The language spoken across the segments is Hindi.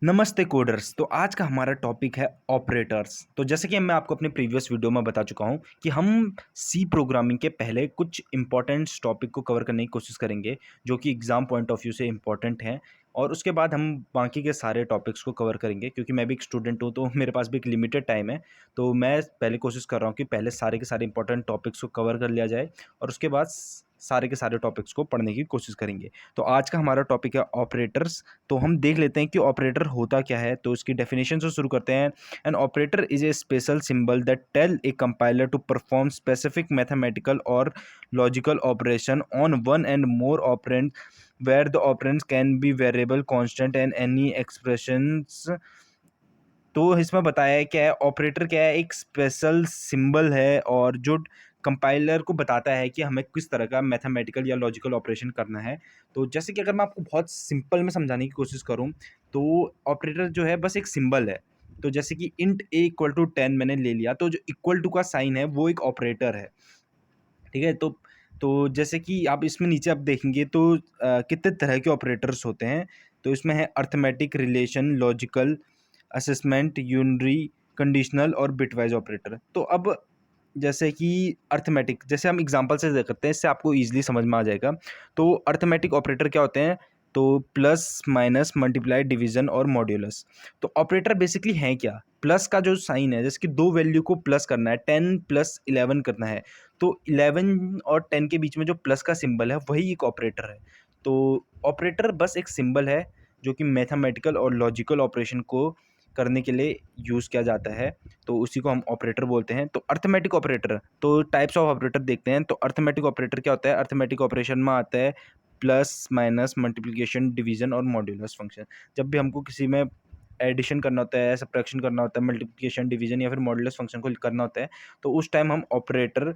नमस्ते कोडर्स। तो आज का हमारा टॉपिक है ऑपरेटर्स। तो जैसे कि मैं आपको अपने प्रीवियस वीडियो में बता चुका हूं कि हम सी प्रोग्रामिंग के पहले कुछ इंपॉर्टेंट टॉपिक को कवर करने की कोशिश करेंगे जो कि एग्जाम पॉइंट ऑफ व्यू से इंपॉर्टेंट हैं, और उसके बाद हम बाकी के सारे टॉपिक्स को कवर करेंगे। क्योंकि मैं भी एक स्टूडेंट हूं तो मेरे पास भी एक लिमिटेड टाइम है, तो मैं पहले कोशिश कर रहा हूं कि पहले सारे के सारे इंपॉर्टेंट टॉपिक्स को कवर कर लिया जाए और उसके बाद सारे के सारे टॉपिक्स को पढ़ने की कोशिश करेंगे। तो आज का हमारा टॉपिक है ऑपरेटर्स। तो हम देख लेते हैं कि ऑपरेटर होता क्या है। तो इसकी डेफिनेशन से शुरू करते हैं। An operator is a special symbol that tell a compiler to perform specific mathematical और logical operation on one and more operand where the operands can be variable constant and any expressions. तो इसमें बताया है क्या है, ऑपरेटर क्या है, एक स्पेशल सिंबल है और जो कंपाइलर को बताता है कि हमें किस तरह का मैथमेटिकल या लॉजिकल ऑपरेशन करना है। तो जैसे कि अगर मैं आपको बहुत सिंपल में समझाने की कोशिश करूं तो ऑपरेटर जो है बस एक सिंबल है। तो जैसे कि इंट ए इक्वल टू 10 मैंने ले लिया, तो जो इक्वल टू का साइन है वो एक ऑपरेटर है। ठीक है। तो जैसे कि आप इसमें नीचे आप देखेंगे तो कितने तरह के ऑपरेटर्स होते हैं। तो इसमें है arithmetic, relation, logical, assessment, unary, conditional और बिटवाइज ऑपरेटर। तो अब जैसे कि अर्थमेटिक, जैसे हम एग्जांपल से करते हैं, इससे आपको ईजिली समझ में आ जाएगा। तो अर्थमेटिक ऑपरेटर क्या होते हैं? तो प्लस, माइनस, मल्टीप्लाई, डिवीजन और मॉड्यूलस। तो ऑपरेटर बेसिकली हैं क्या? प्लस का जो साइन है, जैसे कि दो वैल्यू को प्लस करना है, 10 प्लस 11 करना है, तो 11 और 10 के बीच में जो प्लस का सिंबल है वही एक ऑपरेटर है। तो ऑपरेटर बस एक सिंबल है जो कि मैथमेटिकल और लॉजिकल ऑपरेशन को करने के लिए यूज़ किया जाता है, तो उसी को हम ऑपरेटर बोलते हैं। तो अर्थमेटिक ऑपरेटर, तो टाइप्स ऑफ ऑपरेटर देखते हैं। तो अर्थमेटिक ऑपरेटर क्या होता है? अर्थमेटिक ऑपरेशन में आता है प्लस, माइनस, मल्टीप्लिकेशन, डिवीजन और मॉड्यूलस फंक्शन। जब भी हमको किसी में एडिशन करना होता है, सब्ट्रैक्शन करना होता है, मल्टीप्लिकेशन, डिवीजन या फिर मॉड्यूलस फंक्शन को करना होता है, तो उस टाइम हम ऑपरेटर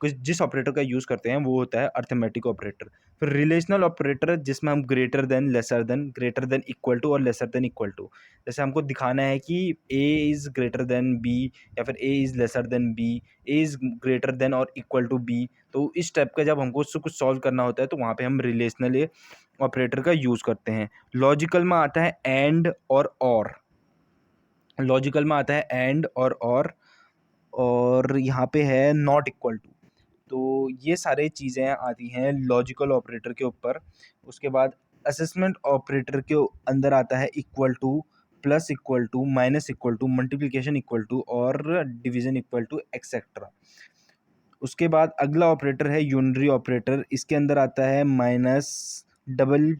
जिस ऑपरेटर का यूज़ करते हैं वो होता है अर्थमेटिक ऑपरेटर। फिर रिलेशनल ऑपरेटर, जिसमें हम greater than, lesser than, greater than equal to और लेसर देन इक्वल टू, जैसे हमको दिखाना है कि A is greater than B या फिर A is lesser than B, A is greater than और इक्वल टू बी। तो इस टाइप का जब हमको उससे कुछ सॉल्व करना होता है तो वहाँ पे हम रिलेशनल ऑपरेटर का यूज़ करते हैं। लॉजिकल में आता है एंड और लॉजिकल में आता है एंड और यहाँ पे है नॉट इक्वल टू। तो ये सारे चीज़ें आती हैं लॉजिकल ऑपरेटर के ऊपर। उसके बाद असेसमेंट ऑपरेटर के अंदर आता है equal to, plus equal to, minus equal to, multiplication equal to और डिवीजन इक्वल टू एक्सेट्रा। उसके बाद अगला ऑपरेटर है यूनरी ऑपरेटर। इसके अंदर आता है माइनस, डबल,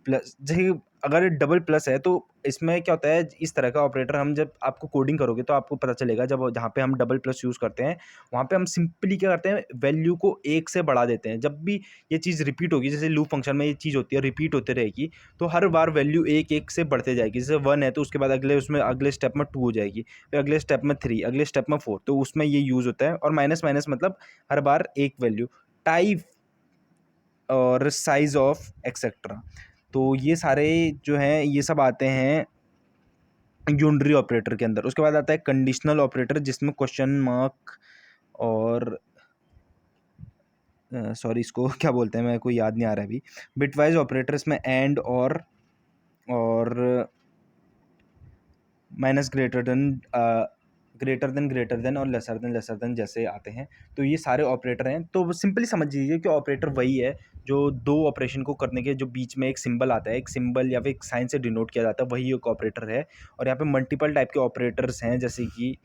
प्लस। जैसे अगर डबल प्लस है तो इसमें क्या होता है, इस तरह का ऑपरेटर हम जब आपको कोडिंग करोगे तो आपको पता चलेगा, जब जहाँ पे हम डबल प्लस यूज़ करते हैं वहाँ पे हम सिंपली क्या करते हैं, वैल्यू को एक से बढ़ा देते हैं। जब भी ये चीज़ रिपीट होगी, जैसे लूप फंक्शन में ये चीज़ होती है, रिपीट होते रहेगी, तो हर बार वैल्यू एक एक से बढ़ते जाएगी। जैसे 1 है तो उसके बाद अगले स्टेप में 2 हो जाएगी, फिर अगले स्टेप में 3, अगले स्टेप में 4। तो उसमें ये यूज़ होता है। और माइनस माइनस मतलब हर बार एक वैल्यू, टाइप और साइज ऑफ एक्सेट्रा। तो ये सारे जो हैं ये सब आते हैं यूनरी ऑपरेटर के अंदर। उसके बाद आता है कंडीशनल ऑपरेटर, जिसमें क्वेश्चन मार्क और सॉरी इसको क्या बोलते हैं, मेरे को याद नहीं आ रहा है अभी। बिटवाइज ऑपरेटर, इसमें एंड और माइनस, ग्रेटर देन और लेसर देन जैसे आते हैं। तो ये सारे ऑपरेटर हैं। तो सिंपली समझ लीजिए कि ऑपरेटर वही है जो दो ऑपरेशन को करने के जो बीच में एक सिंबल आता है, एक सिंबल या फिर एक साइन से डिनोट किया जाता है, वही एक ऑपरेटर है। और यहाँ पे मल्टीपल टाइप के ऑपरेटर्स हैं, जैसे कि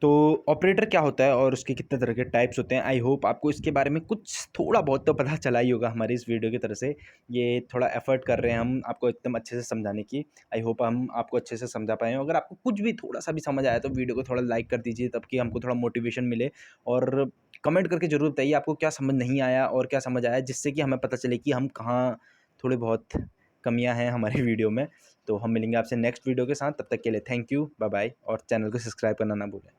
तो ऑपरेटर क्या होता है और उसके कितने तरह के टाइप्स होते हैं। आई होप आपको इसके बारे में कुछ थोड़ा बहुत तो पता चला ही होगा हमारी इस वीडियो की तरह से। ये थोड़ा एफर्ट कर रहे हैं हम आपको एकदम अच्छे से समझाने की। आई होप हम आपको अच्छे से समझा पाए हों। अगर आपको कुछ भी थोड़ा सा भी समझ आया तो वीडियो को थोड़ा लाइक कर दीजिए, तब कि हमको थोड़ा मोटिवेशन मिले। और कमेंट करके ज़रूर बताइए आपको क्या समझ नहीं आया और क्या समझ आया, जिससे कि हमें पता चले कि हम कहाँ थोड़े बहुत कमियां हैं हमारे वीडियो में। तो हम मिलेंगे आपसे नेक्स्ट वीडियो के साथ। तब तक के लिए थैंक यू, बाय बाय, और चैनल को सब्सक्राइब करना ना भूलें।